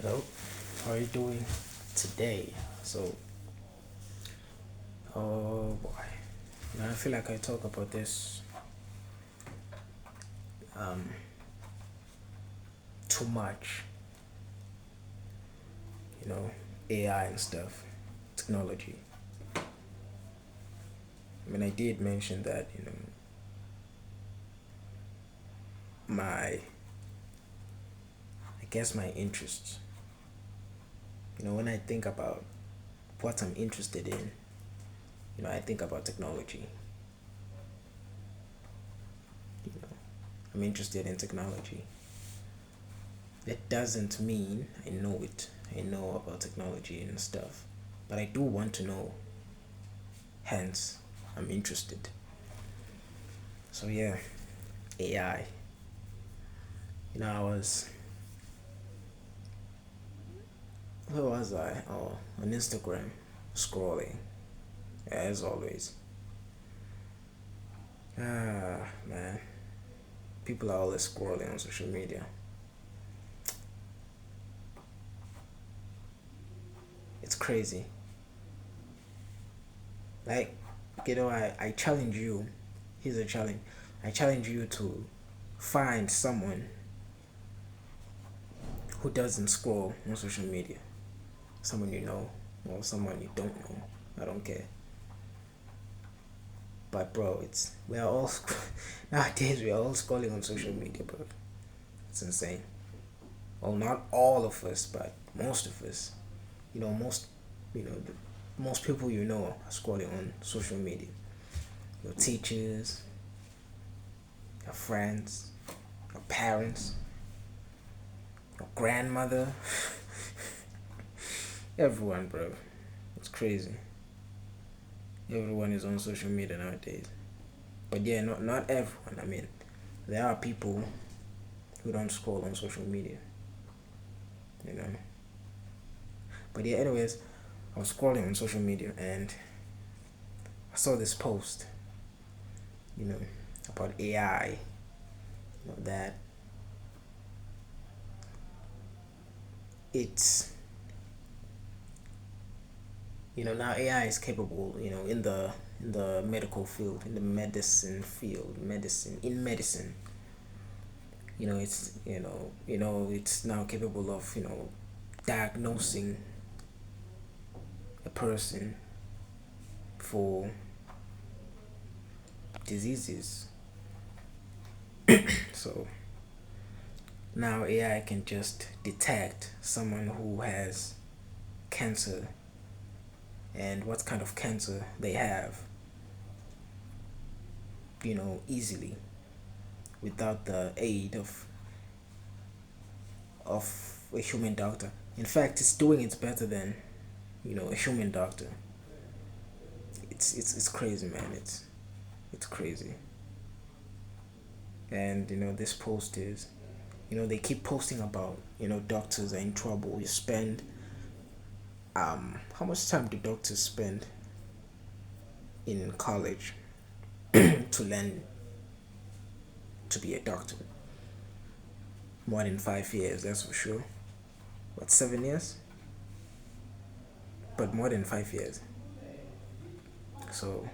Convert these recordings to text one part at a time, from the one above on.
Hello, how are you doing today? So, oh boy, I feel like I talk about this um too much, you know, AI and stuff, technology. I mean, I did mention that, my, I guess my interests. When I think about what I'm interested in, I think about technology. You know, I'm interested in technology. That doesn't mean I know it. I know about technology and stuff, but I do want to know. Hence, I'm interested. So yeah, AI. I was where was I? Oh, on Instagram, scrolling as always. Man, people are always scrolling on social media. It's crazy. Like, I challenge you. Here's a challenge. I challenge you to find someone who doesn't scroll on social media. Someone you know, or someone you don't know. I don't care. But bro, it's we are all nowadays we are all scrolling on social media, bro. It's insane. Well, not all of us, but most of us. Most most people are scrolling on social media. Your teachers, your friends, your parents, your grandmother, everyone, bro. It's crazy. Everyone is on social media nowadays. But yeah, not everyone. I mean, there are people who don't scroll on social media. You know. But yeah, anyways, I was scrolling on social media and I saw this post, you know, about AI. That it's now AI is capable, in the medical field, in the medicine field, medicine. It's now capable of diagnosing a person for diseases. So now AI can just detect someone who has cancer and what kind of cancer they have, easily without the aid of a human doctor. In fact, it's doing it better than a human doctor. It's crazy, man. It's crazy. And this post is, they keep posting about doctors are in trouble. You spend how much time do doctors spend in college to learn to be a doctor? More than 5 years, that's for sure. What, 7 years? But more than 5 years. So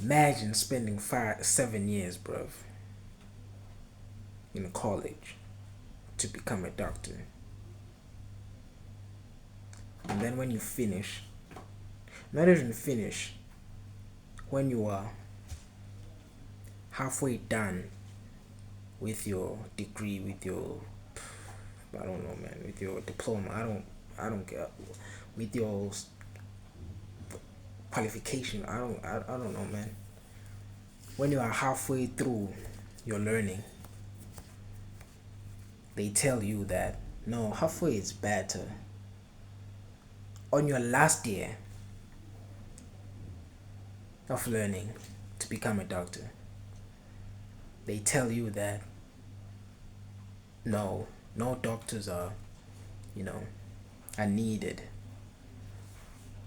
imagine spending 7 years, bruv, in college to become a doctor. And then when you finish, not even finish, when you are halfway done with your degree, with your, I don't know, man, with your diploma, I don't care, with your qualification, I don't know, man. When you are halfway through your learning, they tell you that no, halfway is better. On your last year of learning to become a doctor, they tell you that no doctors you know, are needed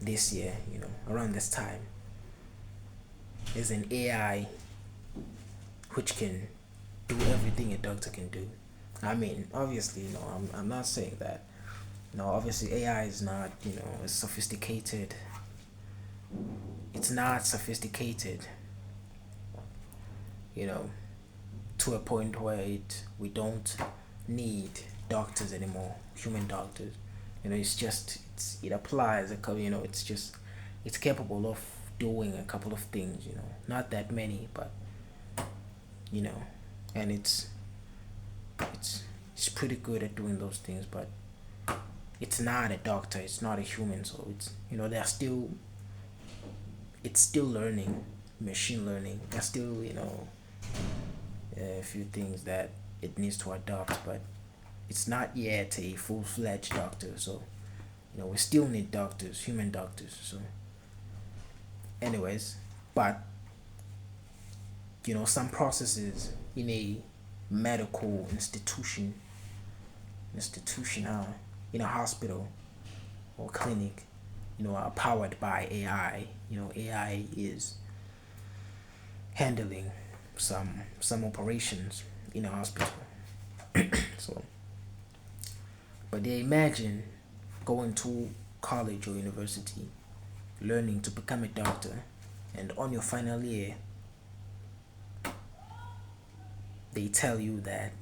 this year, around this time. There's an AI which can do everything a doctor can do. I mean, obviously, I'm not saying that. No, obviously, AI is not, as sophisticated. It's not sophisticated, you know, to a point where we don't need doctors anymore, human doctors. It applies it's capable of doing a couple of things, not that many, but you know, and it's it's pretty good at doing those things, but it's not a doctor, it's not a human, so they're still it's still learning, machine learning. There's still, a few things that it needs to adopt, but it's not yet a full-fledged doctor. So we still need doctors, human doctors. So anyways, but some processes in a medical institution, in a hospital or clinic, are powered by AI. AI is handling some operations in a hospital. So, but they imagine going to college or university, learning to become a doctor, and on your final year, they tell you that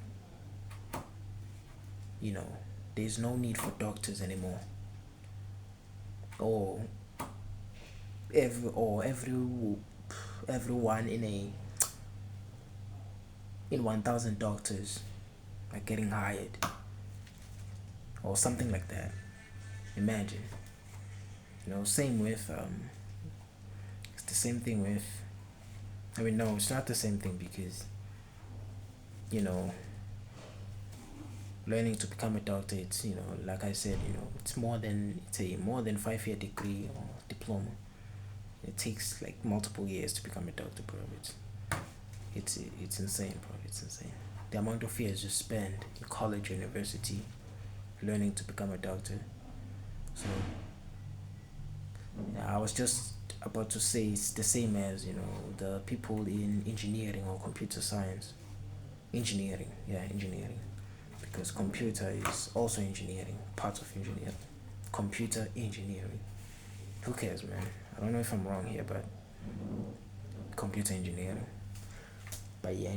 you know there's no need for doctors anymore, or everyone in 1,000 doctors are getting hired, or something like that. Imagine, same with it's the same thing with. I mean, no, it's not the same thing because you know learning to become a doctor, it's like I said, it's a more than 5 year degree or diploma. It takes like multiple years to become a doctor, bro. It's insane, bro. It's insane. The amount of years you spend in college or university learning to become a doctor. So yeah, I was just about to say it's the same as the people in engineering or computer science. Engineering, yeah, engineering, because computer is also engineering, part of engineering. Computer engineering. Who cares, man? I don't know if I'm wrong here, but computer engineering. But yeah,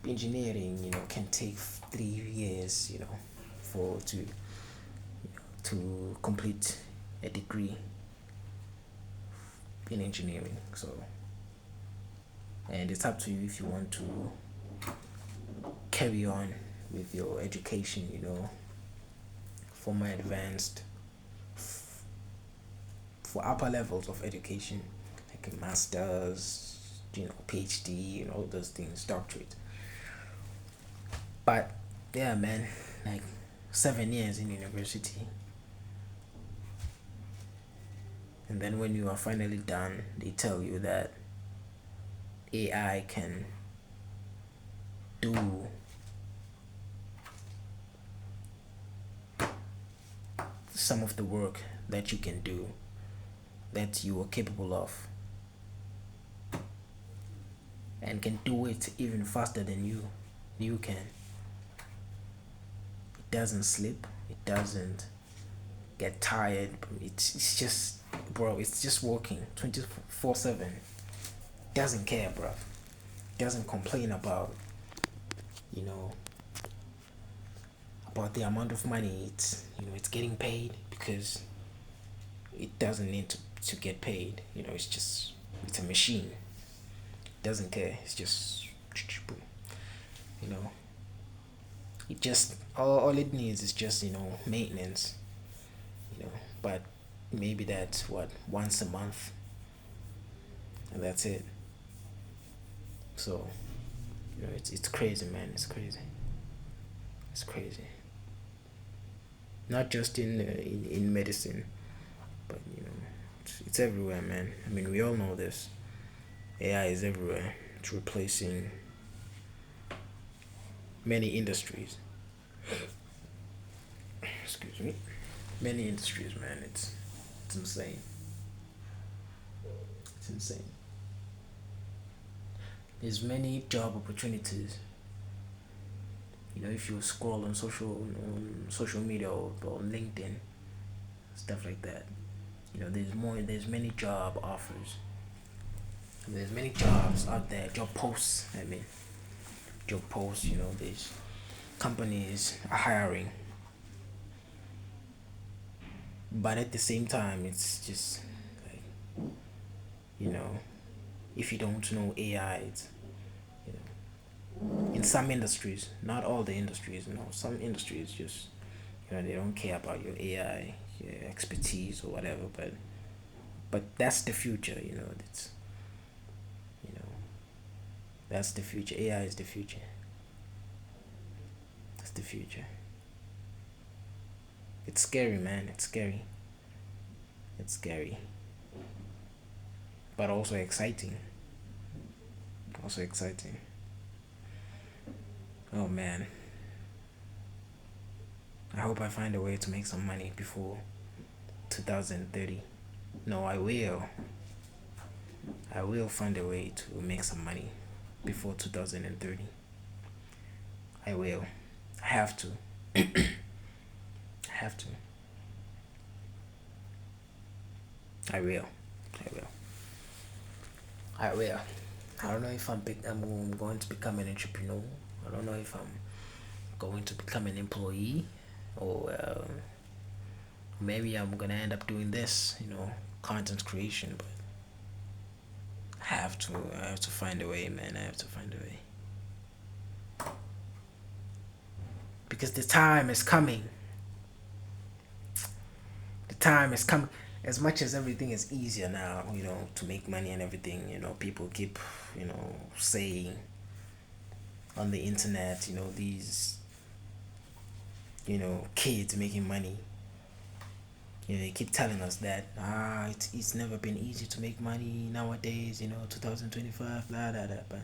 engineering, can take 3 years, for to complete a degree in engineering. So, and it's up to you if you want to carry on with your education, for more advanced, for upper levels of education, like a master's, PhD, all those things, doctorate. But yeah, man, like 7 years in university, and then when you are finally done, they tell you that AI can do some of the work that you can do, that you are capable of, and can do it even faster than you can. It doesn't sleep, it doesn't get tired. It's just, bro, it's just working 24/7. Doesn't care, bro. Doesn't complain about you know about the amount of money it's getting paid, because it doesn't need to get paid. It's a machine. Doesn't care. It's just you know it just all it needs is just maintenance. But maybe that's what, once a month, and that's it. So it's crazy, man. It's crazy. It's crazy. Not just in medicine, but it's everywhere, man. I mean, we all know this. AI is everywhere. It's replacing many industries. Excuse me. Many industries, man. It's insane. It's insane. There's many job opportunities if you scroll on social media or LinkedIn, stuff like that. There's many job offers. There's many jobs out there, job posts. I mean, job posts. These companies are hiring, but at the same time, it's just like, you know, if you don't know AI, it's, you in some industries, not all the industries. Some industries just, they don't care about your AI, your expertise or whatever. But that's the future. It's you know that's the future. AI is the future. It's the future. It's scary, man. It's scary. It's scary, but also exciting. Also exciting. Oh man, I hope I find a way to make some money before 2030. No, I will. I will find a way to make some money before 2030. I will. I have to. I have to. I will. I will. I will. I don't know if I'm going to become an entrepreneur. I don't know if I'm going to become an employee, or maybe I'm gonna end up doing this, content creation. But I have to. I have to find a way, man. I have to find a way because the time is coming. The time is coming. As much as everything is easier now, to make money and everything, people keep, saying on the internet, these, kids making money. They keep telling us that it's never been easy to make money nowadays. 2025, blah blah blah. But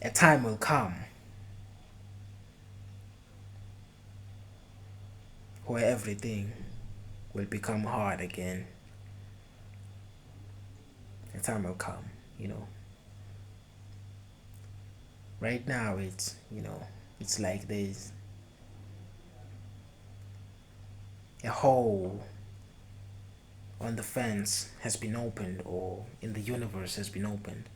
a time will come where everything will become hard again. A time will come. Right now it's like there's a hole on the fence has been opened, or in the universe has been opened,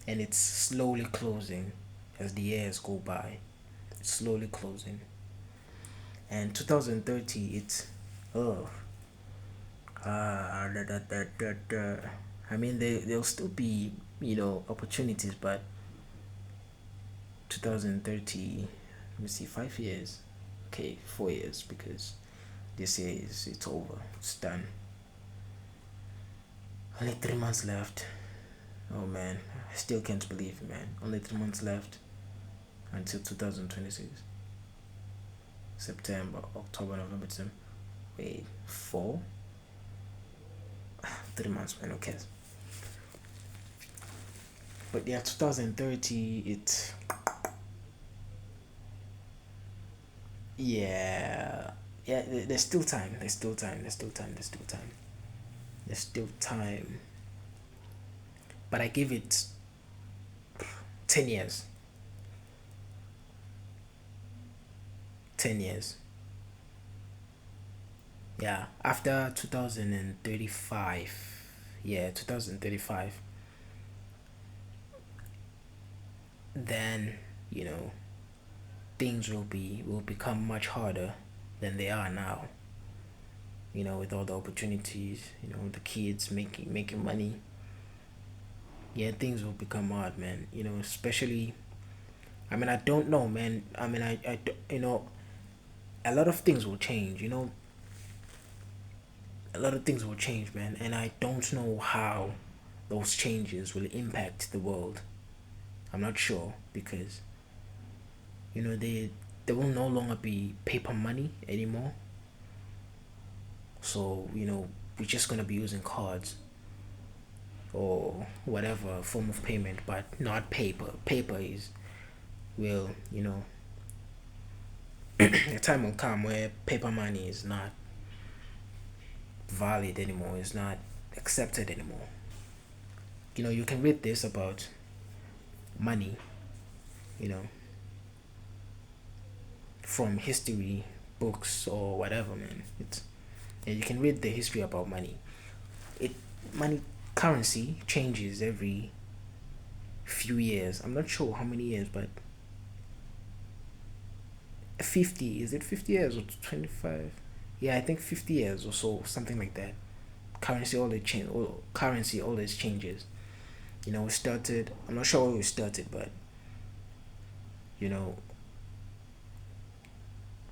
and it's slowly closing as the years go by. It's slowly closing. And 2030, it's, oh, I mean, there'll still be, opportunities, but 2030, let me see, 5 years. Okay, 4 years, because this year it's over. It's done. Only 3 months left. Oh man, I still can't believe it, man. Only 3 months left until 2026. September, October, November, December. Wait, 4? 3 months, man. Okay. But yeah, 2030. It's, yeah, yeah. There's still time. There's still time. There's still time. There's still time. There's still time. But I give it 10 years. 10 years. Yeah, after 2035. Yeah, 2035. Then things will become much harder than they are now. With all the opportunities, the kids making money. Yeah, things will become hard, man. Especially. I mean, I don't know, man. I mean, a lot of things will change. A lot of things will change, man, and I don't know how those changes will impact the world. I'm not sure, because they will no longer be paper money anymore. So we're just gonna be using cards or whatever form of payment, but not paper. Paper is, will, a time will come where paper money is not valid anymore. It's not accepted anymore. You can read this about money. You know, from history books or whatever, man. It's yeah, you can read the history about money. It money currency changes every few years. I'm not sure how many years, but 50, is it 50 years or 25? Yeah, I think 50 years or so, something like that. Currency always changes. We started, I'm not sure where we started, but you know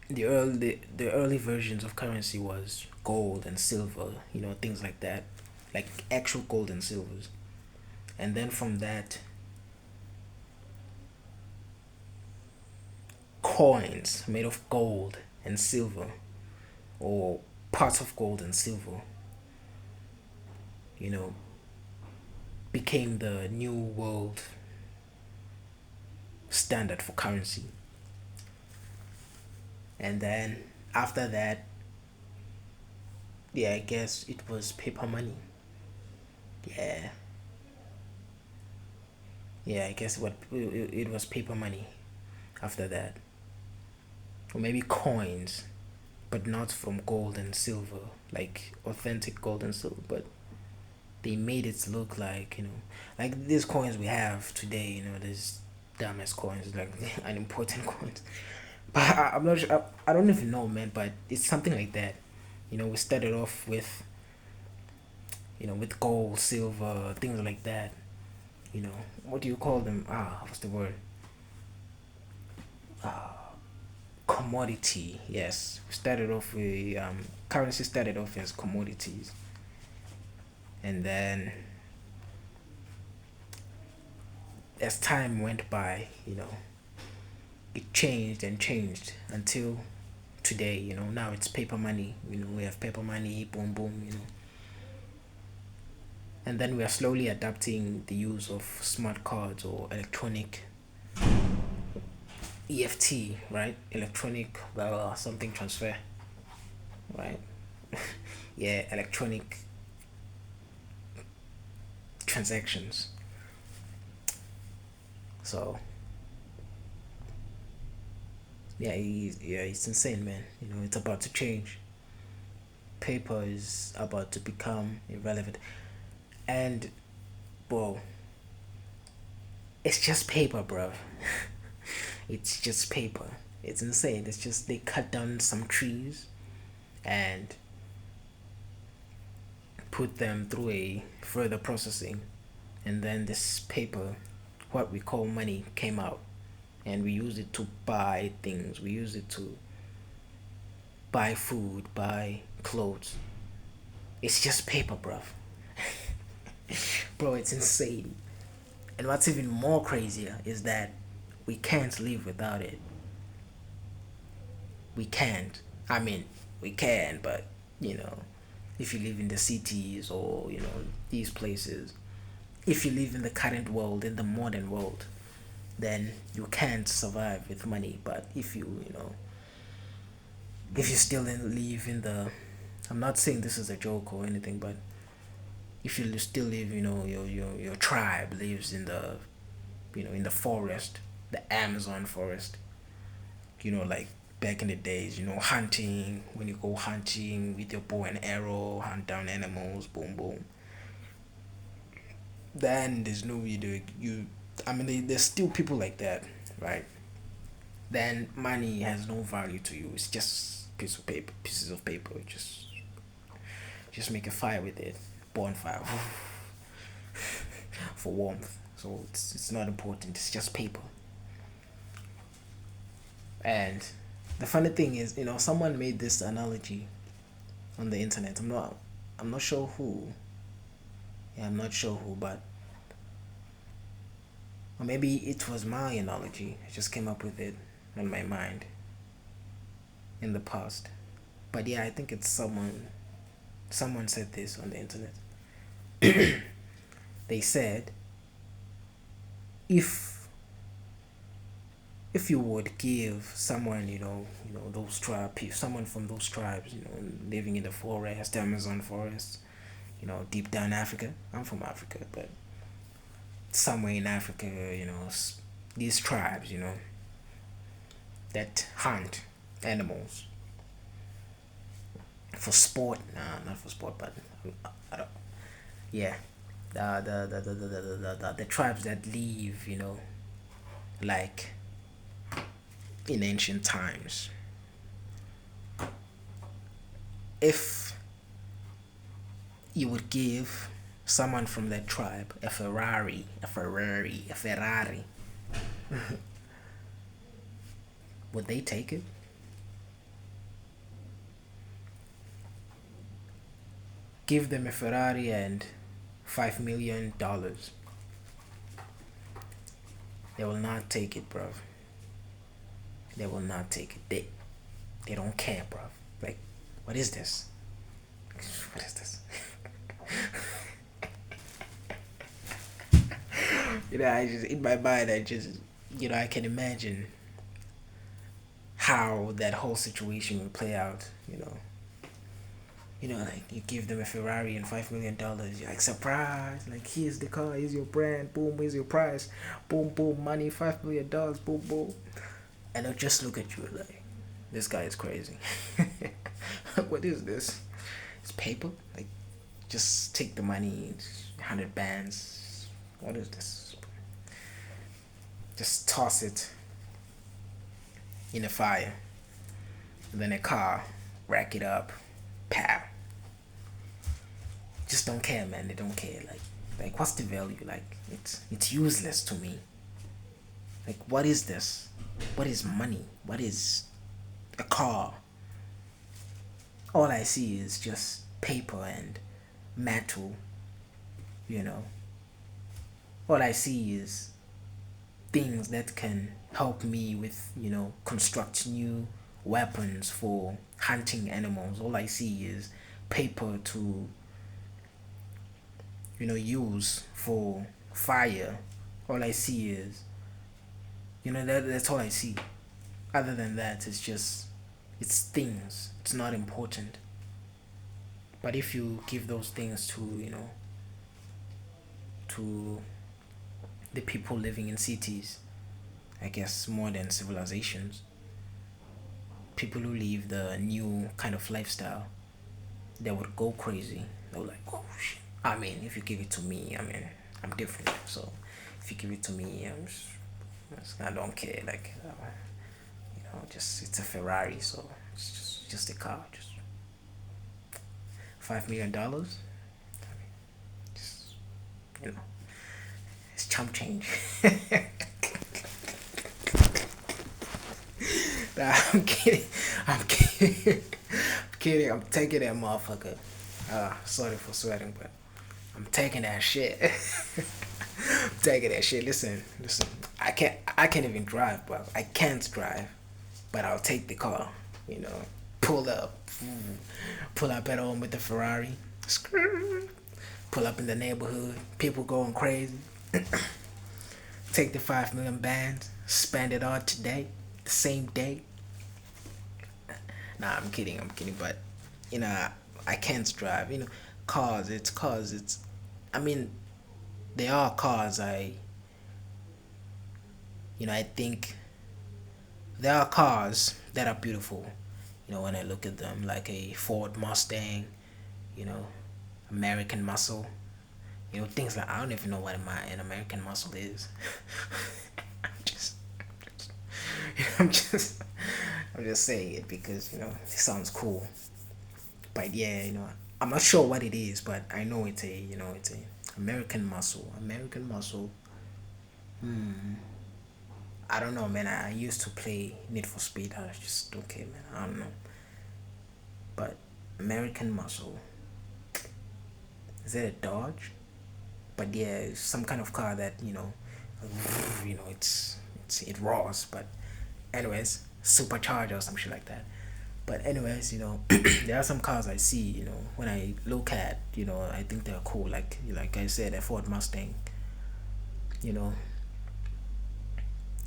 the early versions of currency was gold and silver, things like that, like actual gold and silvers. And then from that, coins made of gold and silver, or parts of gold and silver, you know became the new world standard for currency. And then after that, yeah, I guess it was paper money. Yeah, yeah, I guess it was paper money after that, or maybe coins, but not from gold and silver, like authentic gold and silver, but they made it look like these coins we have today. These dumbass coins, like unimportant coins. But I'm not sure. I don't even know, man. But it's something like that. We started off with gold, silver, things like that. What do you call them? What's the word? Commodity. Yes, we started off with currency. Started off as commodities, and then as time went by, it changed and changed until today. Now it's paper money. We have paper money, boom, boom. And then we are slowly adapting the use of smart cards or electronic EFT, right? Electronic something transfer, right? Yeah, electronic transactions. So yeah, it's insane, man. It's about to change. Paper is about to become irrelevant, and bro, it's just paper, bro. It's just paper. It's insane. It's just they cut down some trees and put them through a further processing, and then this paper, what we call money, came out, and we use it to buy things. We use it to buy food, buy clothes. It's just paper, bro. Bro, it's insane. And what's even more crazier is that we can't live without it. We can't. I mean, we can, but if you live in the cities or these places, if you live in the current world, in the modern world, then you can't survive with money. But if you still live in the, I'm not saying this is a joke or anything, but if you still live, your tribe lives in the, in the forest, the Amazon forest, like back in the days, hunting, when you go hunting with your bow and arrow, hunt down animals, boom, boom. Then there's no way to, I mean, there's still people like that, right? Then money has no value to you. It's just pieces of paper. Just make a fire with it, bonfire, for warmth. So it's not important. It's just paper. And the funny thing is, someone made this analogy on the internet. I'm not sure who. Yeah, I'm not sure who, but or maybe it was my analogy. I just came up with it on my mind in the past. But yeah, I think it's someone said this on the internet. They said if you would give someone, those tribes, someone from those tribes, living in the forest, Amazon forest, deep down Africa. I'm from Africa, but somewhere in Africa, these tribes, that hunt animals for sport. Nah, not for sport, but I don't. Yeah, the tribes that live, like in ancient times. If you would give someone from that tribe a Ferrari, would they take it? Give them a Ferrari and $5 million. They will not take it, bro. They will not take it. They don't care, bro. Like, what is this? What is this? I just in my mind, I can imagine how that whole situation would play out. Like you give them a Ferrari and $5 million. You're like, surprise! Like, here's the car, here's your brand, boom, here's your price, boom, boom, money, $5 million, boom, boom, and they'll just look at you like, this guy is crazy. What is this? It's paper. Like, just take the money, 100 bands. What is this? Just toss it in a fire, and then a car, rack it up, pow. Just don't care, man. They don't care. Like what's the value? Like, it's useless to me. Like, what is this? What is money? What is a car? All I see is just paper and metal. All I see is things that can help me with, construct new weapons for hunting animals. All I see is paper to, use for fire. All I see is, that's all I see. Other than that, it's things. It's not important. But if you give those things to, to the people living in cities, I guess modern civilizations, people who live the new kind of lifestyle, they would go crazy. They were like, oh shit. I mean, if you give it to me, I'm different. So if you give it to me, I don't care. Like, just it's a Ferrari, so it's just a car. Just $5 million. Just, it's chump change. Nah, I'm kidding. I'm kidding. I'm kidding. I'm taking that motherfucker. Sorry for sweating, but I'm taking that shit. I'm taking that shit. Listen. I can't even drive, bro. I can't drive, but I'll take the car. Pull up at home with the Ferrari. Pull up in the neighborhood. People going crazy. Take the 5 million bands. Spend it all today, the same day. Nah, I'm kidding, but I can't drive. Cars. It's cars. I mean, there are cars. I think there are cars that are beautiful. When I look at them, like a Ford Mustang, you know, American Muscle. Things like, I don't even know what an American Muscle is. I'm just, I'm just, I'm just saying it because it sounds cool. But yeah, I'm not sure what it is, but I know it's a American Muscle. American Muscle. I don't know, man. I used to play Need for Speed. I just don't care, man. I don't know. But American Muscle. Is it a Dodge? But yeah, it's some kind of car that it roars. But anyways, supercharger or some shit like that. But anyways, there are some cars I see. When I look at, I think they're cool. Like I said, a Ford Mustang.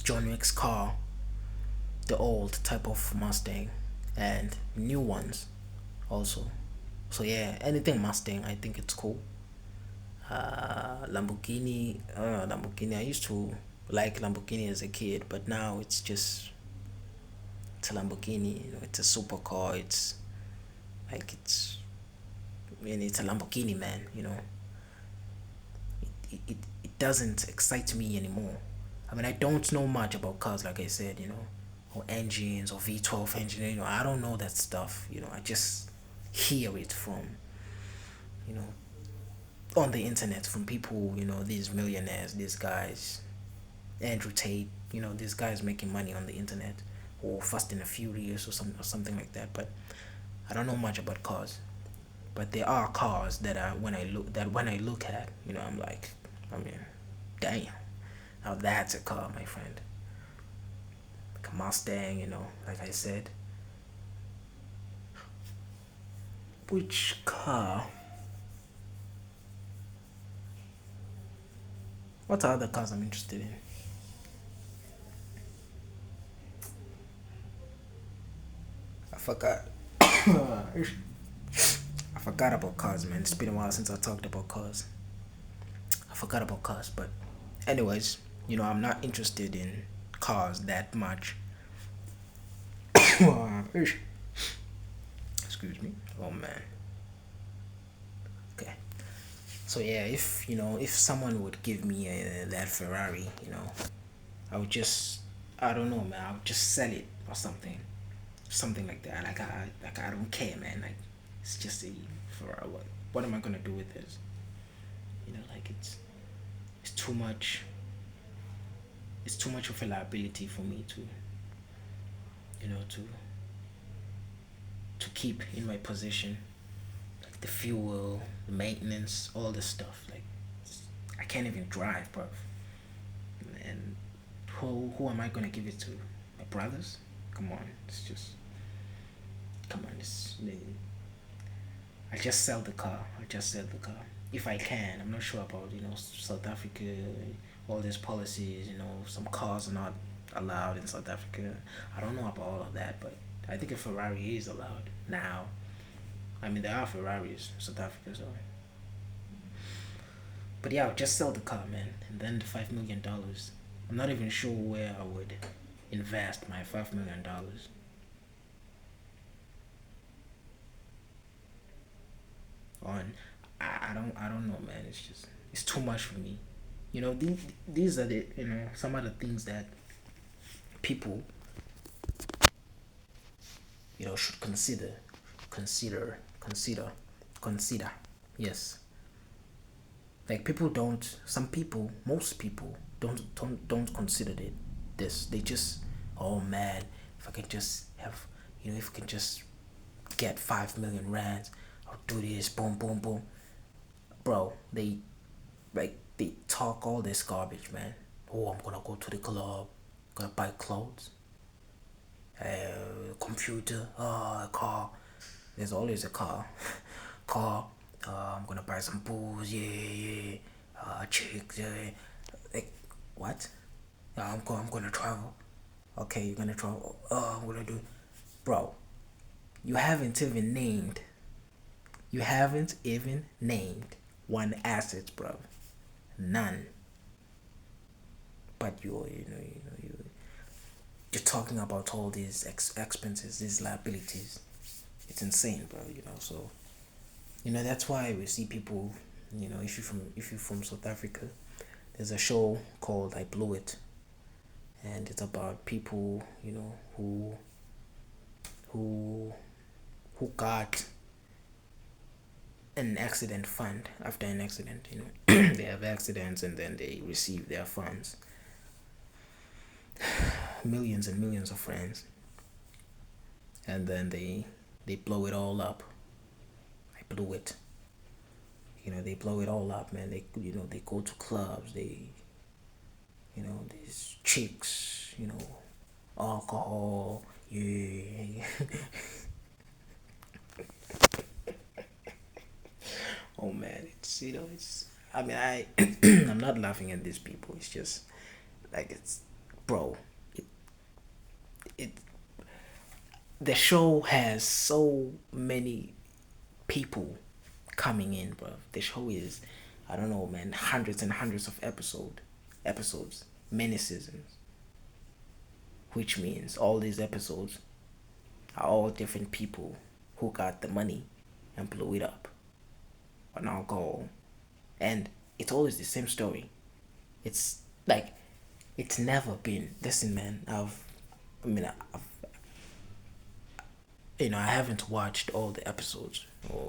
John Wick's car, the old type of Mustang, and new ones also. So yeah, anything Mustang, I think it's cool. Lamborghini, Lamborghini. I used to like Lamborghini as a kid, but now it's just It's a Lamborghini. It's a supercar. It's like it's a Lamborghini, man. It doesn't excite me anymore. I mean, I don't know much about cars, like I said, or engines or V12 engine. I don't know that stuff. I just hear it from, you know, on the internet from people, these millionaires, these guys, Andrew Tate, these guys making money on the internet, or Fast and the Furious or something like that. But I don't know much about cars. But there are cars that when I look at, I'm like, I mean, damn, now that's a car, my friend. Like a Mustang, like I said. Which car? What are other cars I'm interested in? I forgot. I forgot about cars, man. It's been a while since I talked about cars. I forgot about cars, but anyways, I'm not interested in cars that much. Excuse me. Oh man. Okay. So yeah, if someone would give me that Ferrari, I would just, I don't know, man. I would just sell it or something like that. I don't care, man. Like, it's just a Ferrari. What am I gonna do with this? Like it's too much. It's too much of a liability for me to, to keep in my possession. Like the fuel, the maintenance, all this stuff. Like, I can't even drive, bro. And who am I gonna give it to? My brothers? Come on, it's just, come on. I just sell the car. I just sell the car if I can. I'm not sure about South Africa, all these policies. Some cars are not allowed in South Africa. I don't know about all of that, but I think a Ferrari is allowed now. I mean, there are Ferraris in South Africa, so. But yeah, I'll just sell the car, man, and then the $5 million. I'm not even sure where I would invest my $5 million. On, I don't know, man. It's too much for me. These are the some of the things that people should consider consider. Yes, like people don't. Some people, most people don't consider it. This they just, oh man, if I can just have, if I can just get 5 million rands, I'll do this. Boom, boom, boom, bro. They talk all this garbage, man. Oh, I'm gonna go to the club, gonna buy clothes, computer, a car. There's always a car. Car. I'm gonna buy some booze. Yeah, yeah. Chicks. Yeah. Like, what? I'm gonna travel. Okay, you're gonna travel. I'm gonna do. Bro, you haven't even named. You haven't even named one asset, bro. None. But you're talking about all these expenses, these liabilities. It's insane, bro. So that's why we see people. If you're from South Africa, there's a show called I Blew It, and it's about people who who got an accident fund after an accident. They have accidents and then they receive their funds, millions and millions of friends, and then they blow it all up. I blew it. They blow it all up, man. They go to clubs. These chicks. Alcohol. Yeah. Oh man, it's. I mean, I'm not laughing at these people. It's just like bro. It, it the show has so many people coming in, bro. The show is, I don't know, man, hundreds and hundreds of episodes, many seasons, which means all these episodes are all different people who got the money and blew it up on alcohol. And it's always the same story. It's like, it's never been, listen man, I mean, I've, I haven't watched all the episodes or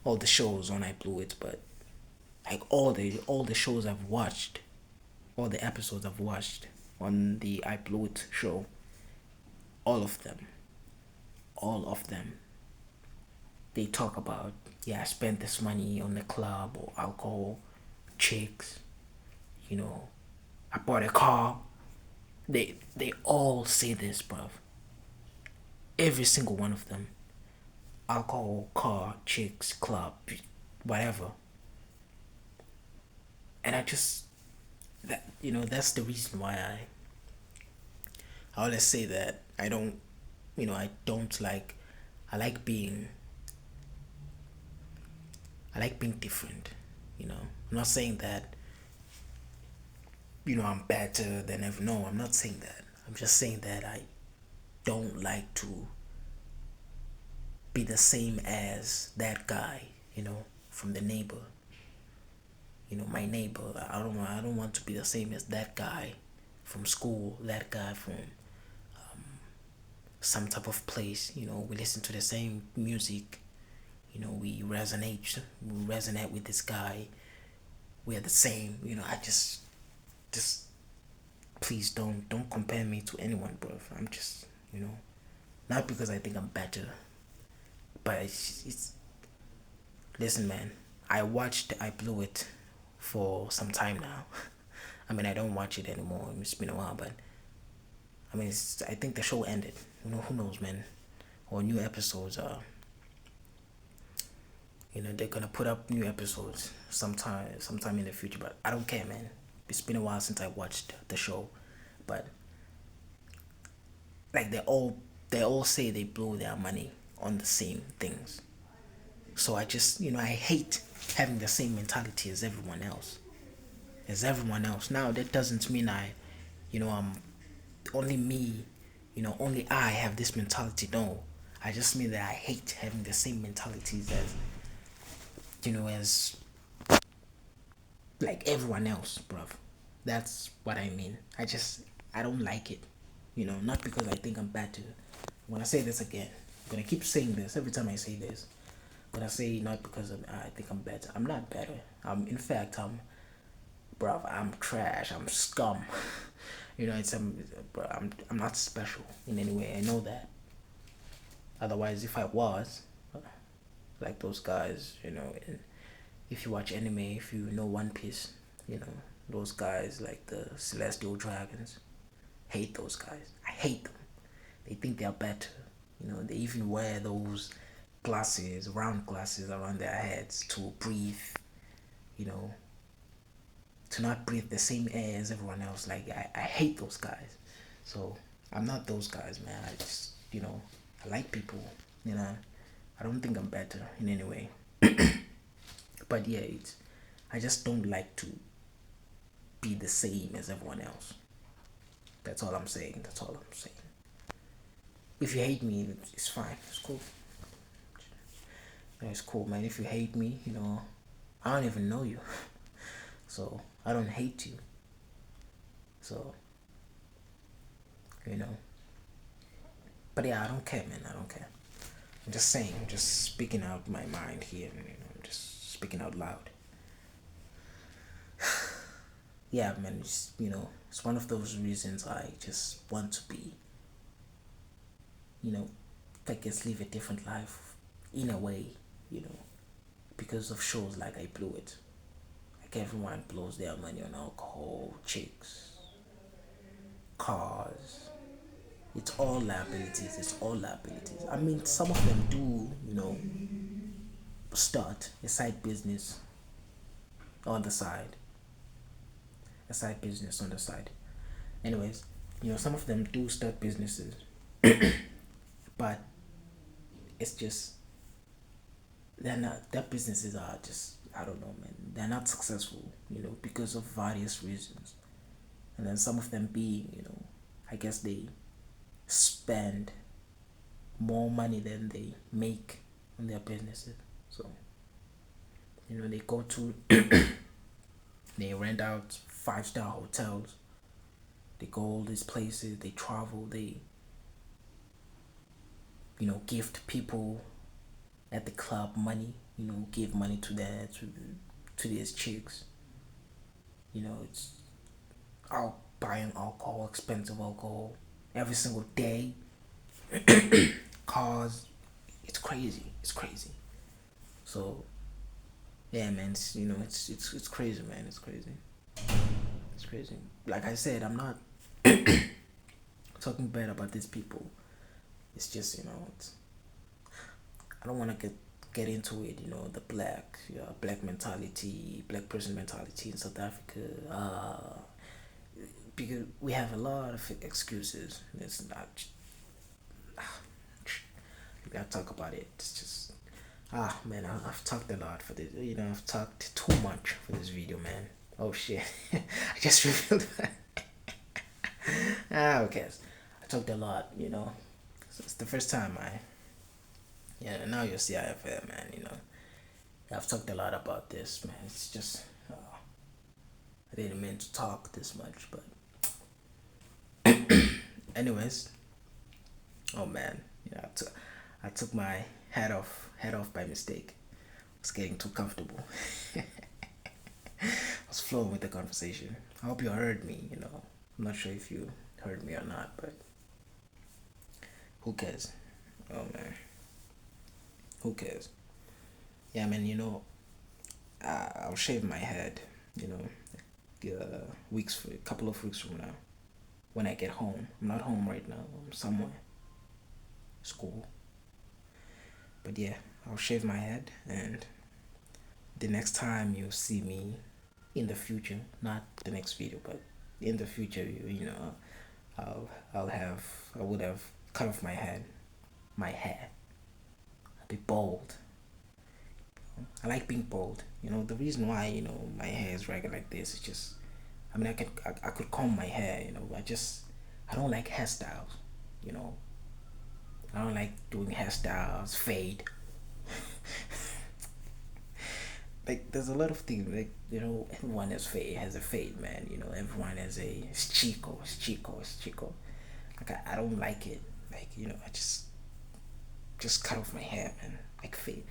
all the shows on I Blew It, but like all the shows I've watched, all the episodes I've watched on the I Blew It show, all of them, all of them, they talk about, yeah, I spent this money on the club or alcohol, chicks, I bought a car. They all say this, bruv. Every single one of them. Alcohol, car, chicks, club, whatever. And I just, that's the reason why I always say that I don't, I don't like, I like being, different, I'm not saying that, I'm better than ever. No, I'm not saying that. I'm just saying that I don't like to be the same as that guy, from the neighbor. My neighbor. I don't want to be the same as that guy from school, that guy from some type of place. We listen to the same music. We resonate with this guy. We are the same. I just please don't compare me to anyone, bro. I'm just, not because I think I'm better, but it's listen, man. I Blew It for some time now. I mean, I don't watch it anymore. It's been a while, but I mean, I think the show ended. Who knows, man? Or new episodes are. They're gonna put up new episodes sometime in the future. But I don't care, man. It's been a while since I watched the show, but like they all say they blow their money on the same things. So I just, I hate having the same mentality as everyone else. Now that doesn't mean I'm only me, only I have this mentality. No, I just mean that I hate having the same mentalities as like everyone else, bruv. That's what I mean. I don't like it. Not because I think I'm better. When I say this again, I'm gonna keep saying this every time I say this. When I say not because I think I'm better, I'm not better. In fact, bruv, I'm trash. I'm scum. Bro, I'm not special in any way. I know that. Otherwise, if I was like those guys, if you watch anime, if you know One Piece, those guys like the Celestial Dragons, hate those guys. I hate them. They think they're better. They even wear those glasses, round glasses around their heads to breathe, you know, to not breathe the same air as everyone else. Like, I hate those guys. So, I'm not those guys, man. I just, I like people, I don't think I'm better in any way. But yeah, I just don't like to be the same as everyone else. That's all I'm saying. That's all I'm saying. If you hate me, it's fine. It's cool. It's cool, man. If you hate me, I don't even know you. So, I don't hate you. So, But yeah, I don't care, man. I don't care. I'm just saying. I'm just speaking out my mind here. I'm just speaking out loud. Yeah, man. It's one of those reasons I just want to be, I guess live a different life in a way, because of shows like I Blew It. Like everyone blows their money on alcohol, chicks, cars. It's all liabilities. It's all liabilities. I mean, some of them do, start a side business on the side. A side business on the side. Anyways, some of them do start businesses, but it's just their businesses are just, I don't know, man. They're not successful, because of various reasons. And then some of them being, I guess they spend more money than they make on their businesses. So, they go to, they rent out 5-star hotels, they go all these places, they travel, they, gift people at the club money, give money to to these chicks. It's out buying alcohol, expensive alcohol, every single day. Cars, it's crazy. It's crazy. So yeah, man, it's crazy, man. It's crazy. It's crazy. Like I said, I'm not talking bad about these people. It's just I don't want to get into it. The black mentality, black person mentality in South Africa. Because we have a lot of excuses. It's not. We gotta talk about it. It's just man, I've talked a lot for this. I've talked too much for this video, man. Oh shit, I just revealed that. Okay. I talked a lot. It's the first time yeah. Now you're CIFM, man. I've talked a lot about this, man. It's just I didn't mean to talk this much, but anyways. Oh man, I took my head off by mistake. I was getting too comfortable. I was flowing with the conversation. I hope you heard me. I'm not sure if you heard me or not, but who cares? Oh man, who cares? Yeah, man. I'll shave my head. A couple of weeks from now, when I get home. I'm not home right now. I'm somewhere, school. But yeah, I'll shave my head, and the next time you see me in the future, not the next video, but in the future, I would have cut off my hair. I'll be bald. I like being bald. The reason why my hair is ragged like this is just, I mean, I could comb my hair. I don't like hairstyles. You know, I don't like doing hairstyles, fade. Like there's a lot of things like everyone has a fade, man. Everyone has it's Chico. Like I don't like it. Like I just cut off my hair, man. Like fade.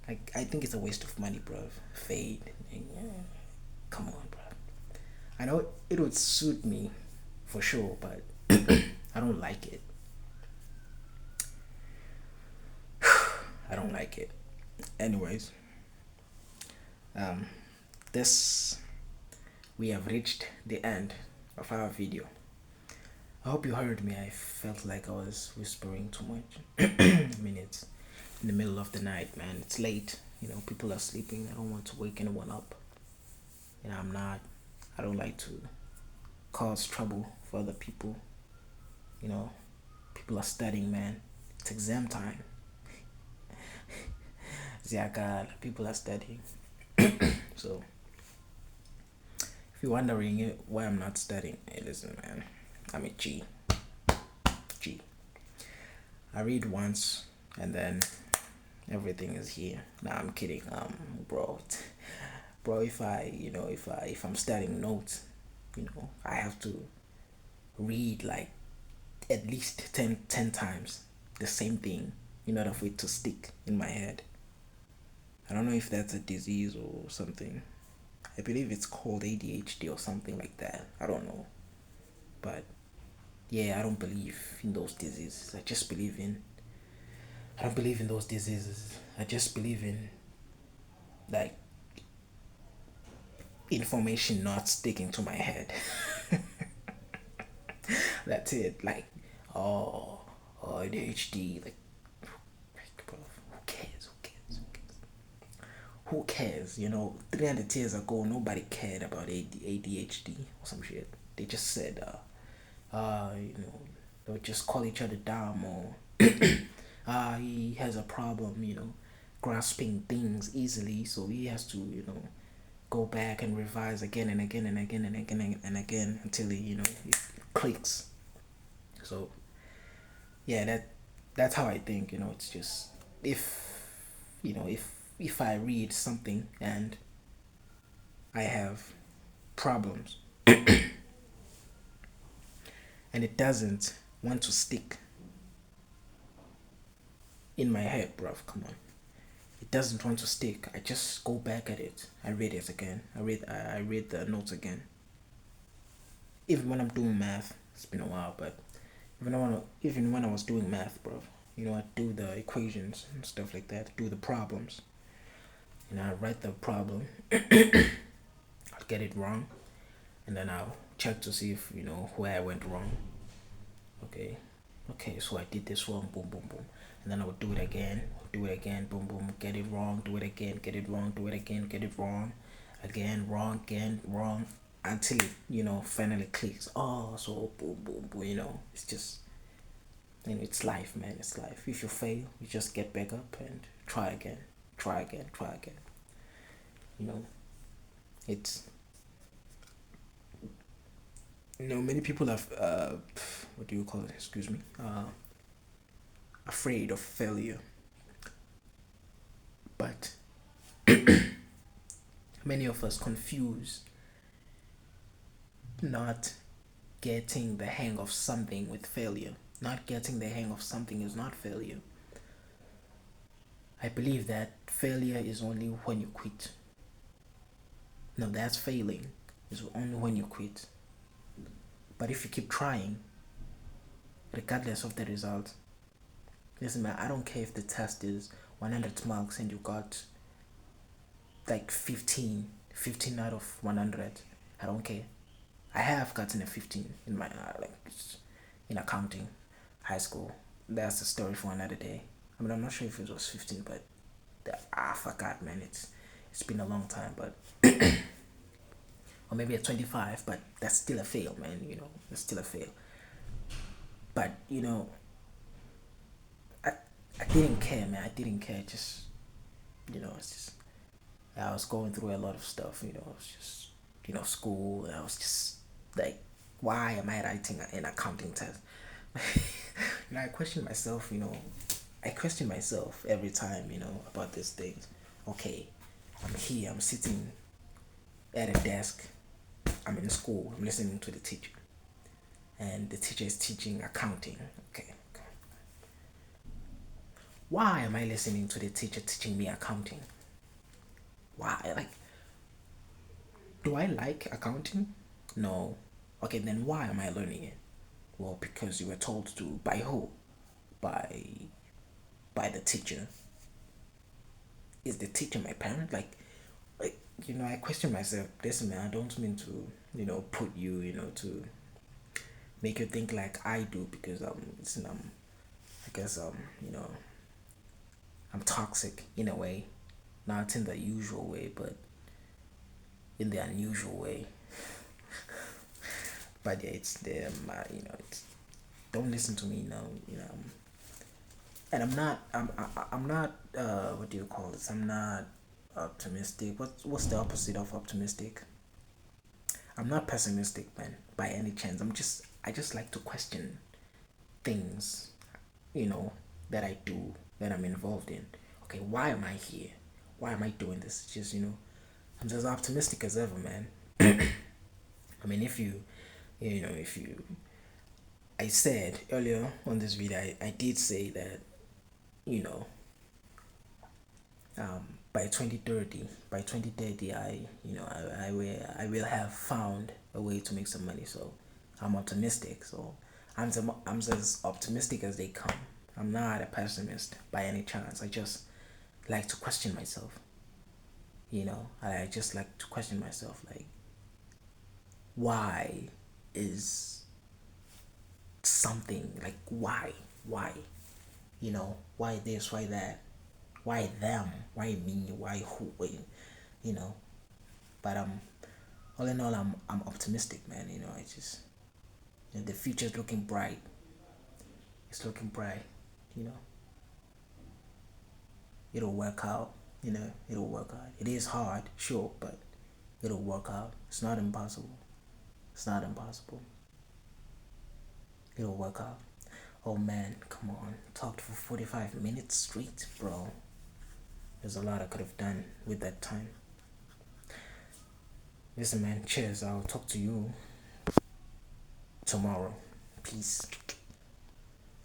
Like I think it's a waste of money, bro. Fade. Yeah. Come on, bro. I know it would suit me for sure, but I don't like it. I don't like it. Anyways, um, this we have reached the end of our video. I hope you heard me. I felt like I was whispering too much. I mean, it's in the middle of the night, man. It's late. People are sleeping. I don't want to wake anyone up. I'm not. I don't like to cause trouble for other people. People are studying, man. It's exam time. Yeah, God, people are studying. So, if you're wondering why I'm not studying, hey, listen, man. I'm a G. I read once, and then everything is here. Nah, I'm kidding. Bro, if if I'm studying notes, I have to read like at least 10 times the same thing in order for it to stick in my head. I don't know if that's a disease or something. I believe it's called ADHD or something like that. I don't know. But yeah, I don't believe in those diseases. I don't believe in those diseases. I just believe in like information not sticking to my head. That's it. Like, oh, ADHD. Like, bro, who cares? Who cares? 300 years ago, nobody cared about ADHD or some shit. They just said, they'll just call each other dumb or, he has a problem, grasping things easily, so he has to, go back and revise again and again and again and again and again until he, it clicks. So, yeah, that's how I think. It's just, if if I read something and I have problems and it doesn't want to stick in my head, bruv, come on. It doesn't want to stick. I just go back at it. I read it again. I read the notes again. Even when I'm doing math, it's been a while, but even when I was doing math, bro, I do the equations and stuff like that, do the problems. I write the problem, I'll get it wrong, and then I'll check to see if where I went wrong. Okay, okay, so I did this wrong, boom, boom, boom, and then I would do it again, boom, boom, get it wrong, do it again, get it wrong, do it again, get it wrong, again, wrong, until it finally clicks. Oh, so boom, boom, boom. It's just, it's life, man. It's life. If you fail, you just get back up and try again, try again, try again. You know, it's many people have what do you call it? Excuse me. Afraid of failure, but many of us confuse not getting the hang of something with failure. Not getting the hang of something is not failure. I believe that failure is only when you quit. No, that's failing. Is only when you quit. But if you keep trying, regardless of the result, listen, man, I don't care if the test is 100 marks and you got like 15 out of 100. I don't care. I have gotten a 15 in my in accounting, high school. That's a story for another day. I mean, I'm not sure if it was 15, but I forgot, man. It's been a long time, but or maybe a 25, but that's still a fail, man. That's still a fail. But I I didn't care, man. I didn't care. Just it's just, I was going through a lot of stuff. It was just school, and I was just like, why am I writing an accounting test? I question myself. I question myself every time. About these things. Okay, I'm here. I'm sitting at a desk. I'm in school. I'm listening to the teacher, and the teacher is teaching accounting. Okay. Why am I listening to the teacher teaching me accounting? Why? Like, do I like accounting? No. Okay, then why am I learning it? Well, because you were told to. By who? By the teacher. Is the teacher my parent? I question myself. Listen, man, I don't mean to, put you, to make you think like I do, because listen, I guess I'm toxic in a way, not in the usual way, but in the unusual way. But yeah, it's the it's, don't listen to me now, and I'm not what do you call this? I'm not optimistic. What's the opposite of optimistic? I'm not pessimistic, man, by any chance. I just like to question things, you know, that I do, that I'm involved in. Okay, why am I here? Why am I doing this? It's just, I'm just optimistic as ever, man. I mean, if you, I said earlier on this video, I did say that, you know, by 2030, I will have found a way to make some money. So I'm optimistic. So I'm as optimistic as they come. I'm not a pessimist by any chance. I just like to question myself. I just like to question myself, like, why is something, like, why, why this, why that, why them, why me, why who, you know but all in all, I'm optimistic, man. I just, the future's looking bright. It's looking bright. you know it'll work out. It'll work out. It is hard, sure, but it'll work out. It's not impossible. It's not impossible. It'll work out. Oh man, come on. Talked for 45 minutes straight, bro. There's a lot I could have done with that time. Listen, man, cheers. I'll talk to you tomorrow. Peace.